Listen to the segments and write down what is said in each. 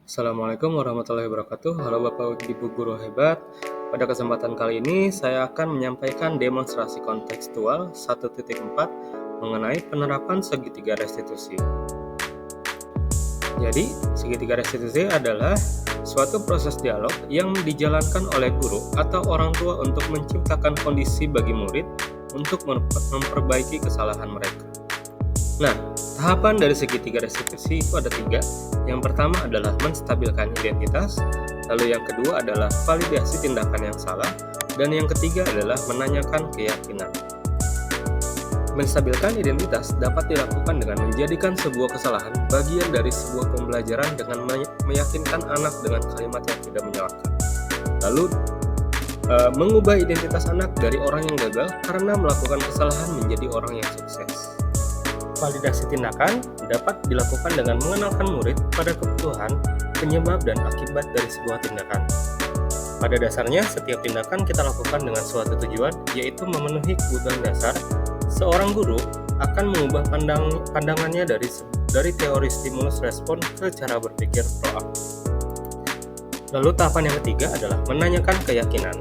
Assalamualaikum warahmatullahi wabarakatuh. Halo Bapak Ibu guru hebat. Pada kesempatan kali ini saya akan menyampaikan demonstrasi kontekstual 1.4 mengenai penerapan segitiga restitusi. Jadi, segitiga restitusi adalah suatu proses dialog yang dijalankan oleh guru atau orang tua untuk menciptakan kondisi bagi murid untuk memperbaiki kesalahan mereka. Nah, tahapan dari segitiga restitusi itu ada 3. Yang pertama adalah menstabilkan identitas, lalu yang kedua adalah validasi tindakan yang salah, dan yang ketiga adalah menanyakan keyakinan. Menstabilkan identitas dapat dilakukan dengan menjadikan sebuah kesalahan bagian dari sebuah pembelajaran dengan meyakinkan anak dengan kalimat yang tidak menyalahkan. Lalu, mengubah identitas anak dari orang yang gagal karena melakukan kesalahan menjadi orang yang sukses. Validasi tindakan dapat dilakukan dengan mengenalkan murid pada kebutuhan, penyebab, dan akibat dari sebuah tindakan. Pada dasarnya, setiap tindakan kita lakukan dengan suatu tujuan, yaitu memenuhi kebutuhan dasar. Seorang guru akan mengubah pandangannya dari teori stimulus respon ke cara berpikir proaktif. Lalu tahapan yang ketiga adalah menanyakan keyakinan.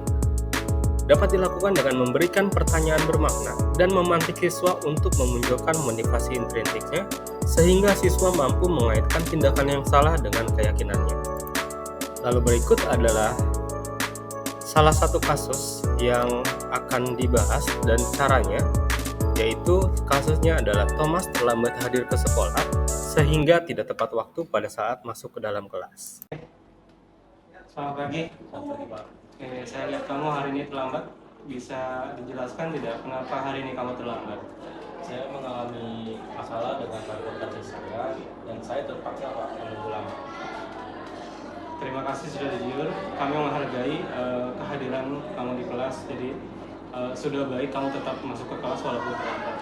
Dapat dilakukan dengan memberikan pertanyaan bermakna dan memantik siswa untuk memunculkan motivasi intrinsiknya sehingga siswa mampu mengaitkan tindakan yang salah dengan keyakinannya. Lalu berikut adalah salah satu kasus yang akan dibahas dan caranya, yaitu kasusnya adalah Thomas terlambat hadir ke sekolah sehingga tidak tepat waktu pada saat masuk ke dalam kelas. Selamat pagi. Oke, saya lihat kamu hari ini terlambat. Bisa dijelaskan tidak kenapa hari ini kamu terlambat? Saya mengalami masalah dengan transportasi saya dan saya terpaksa menunggu lama. Terima kasih sudah jujur. Kami menghargai kehadiran kamu di kelas. Jadi sudah baik kamu tetap masuk ke kelas walaupun terlambat.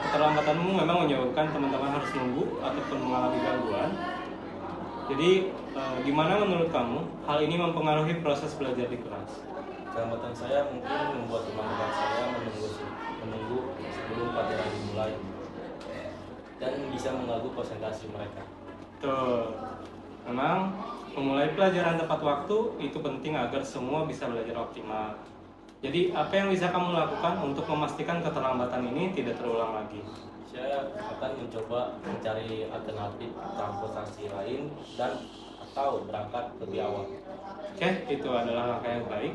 Keterlambatanmu memang menyebabkan teman-teman harus nunggu ataupun mengalami gangguan. Jadi, gimana menurut kamu hal ini mempengaruhi proses belajar di kelas? Keterlambatan saya mungkin membuat teman-teman saya menunggu sebelum pelajaran dimulai dan bisa mengganggu konsentrasi mereka. Tuh, memang memulai pelajaran tepat waktu itu penting agar semua bisa belajar optimal. Jadi, apa yang bisa kamu lakukan untuk memastikan keterlambatan ini tidak terulang lagi? Saya akan mencoba mencari alternatif transportasi lain dan atau berangkat lebih awal. Oke, itu adalah langkah yang baik.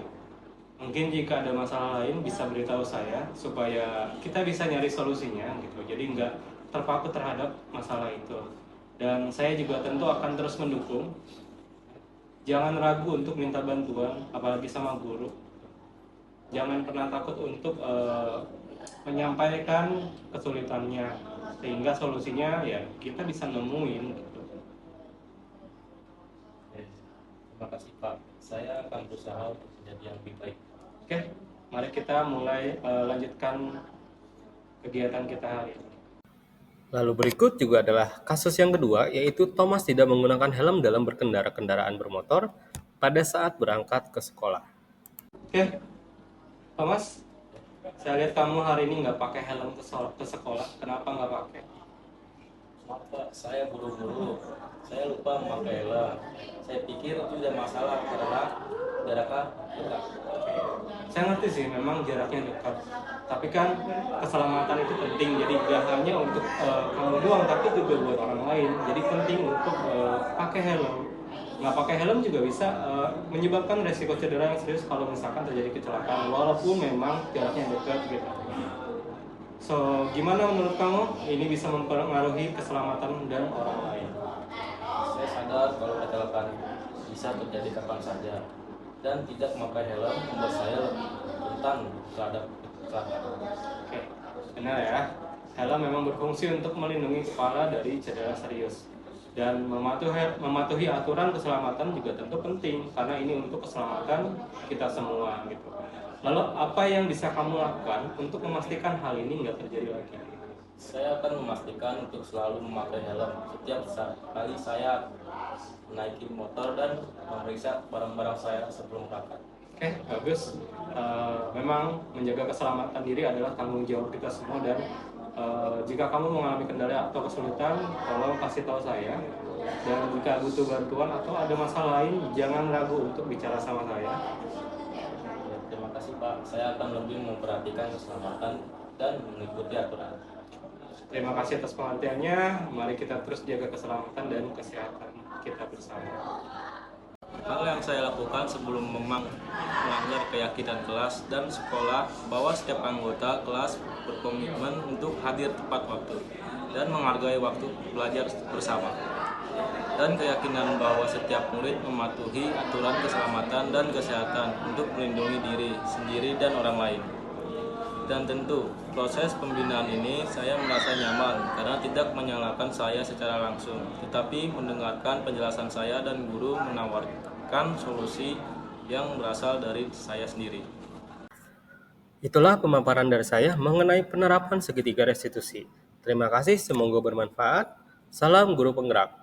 Mungkin jika ada masalah lain bisa beritahu saya supaya kita bisa nyari solusinya gitu. Jadi nggak terpaku terhadap masalah itu. Dan saya juga tentu akan terus mendukung. Jangan ragu untuk minta bantuan, apalagi sama guru. Jangan pernah takut untuk menyampaikan kesulitannya, sehingga solusinya ya kita bisa nemuin gitu. Terima kasih Pak, saya akan berusaha untuk menjadi yang lebih baik. Oke, mari kita mulai lanjutkan kegiatan kita hari ini. Lalu berikut juga adalah kasus yang kedua, yaitu Thomas tidak menggunakan helm dalam berkendara kendaraan bermotor pada saat berangkat ke sekolah. Oke, Thomas, saya lihat kamu hari ini nggak pakai helm ke sekolah. Kenapa nggak pakai? Maaf Pak, saya buru-buru, saya lupa memakai helm. Saya pikir itu tidak masalah karena jaraknya dekat. Saya ngerti sih, memang jaraknya dekat. Tapi kan keselamatan itu penting. Jadi gak hanya untuk kamu doang, tapi juga buat orang lain. Jadi penting untuk pakai helm. Nggak pakai helm juga bisa menyebabkan resiko cedera yang serius kalau misalkan terjadi kecelakaan, walaupun memang jaraknya dekat gitu. So, gimana menurut kamu ini bisa mempengaruhi keselamatan dan orang lain? Saya sadar kalau kecelakaan bisa terjadi kapan saja dan tidak memakai helm membuat saya lebih rentan terhadap kecelakaan. Oke, benar ya. Helm memang berfungsi untuk melindungi kepala dari cedera serius. Dan mematuhi aturan keselamatan juga tentu penting karena ini untuk keselamatan kita semua gitu. Lalu apa yang bisa kamu lakukan untuk memastikan hal ini nggak terjadi lagi? Saya akan memastikan untuk selalu memakai helm setiap kali saya menaiki motor dan memeriksa barang-barang saya sebelum berangkat. Oke, bagus. Memang menjaga keselamatan diri adalah tanggung jawab kita semua dan jika kamu mengalami kendala atau kesulitan, tolong kasih tahu saya Dan jika butuh bantuan atau ada masalah lain, jangan ragu untuk bicara sama saya. Ya, terima kasih Pak, saya akan lebih memperhatikan keselamatan dan mengikuti aturan. Terima kasih atas pengertiannya. Mari kita terus jaga keselamatan dan kesehatan kita bersama. Hal yang saya lakukan sebelum melanggar keyakinan kelas dan sekolah bahwa setiap anggota kelas berkomitmen untuk hadir tepat waktu dan menghargai waktu belajar bersama. Dan keyakinan bahwa setiap murid mematuhi aturan keselamatan dan kesehatan untuk melindungi diri sendiri dan orang lain. Dan tentu, proses pembinaan ini saya merasa nyaman karena tidak menyalahkan saya secara langsung, tetapi mendengarkan penjelasan saya dan guru menawarkan solusi yang berasal dari saya sendiri. Itulah pemaparan dari saya mengenai penerapan segitiga restitusi. Terima kasih, semoga bermanfaat. Salam guru penggerak.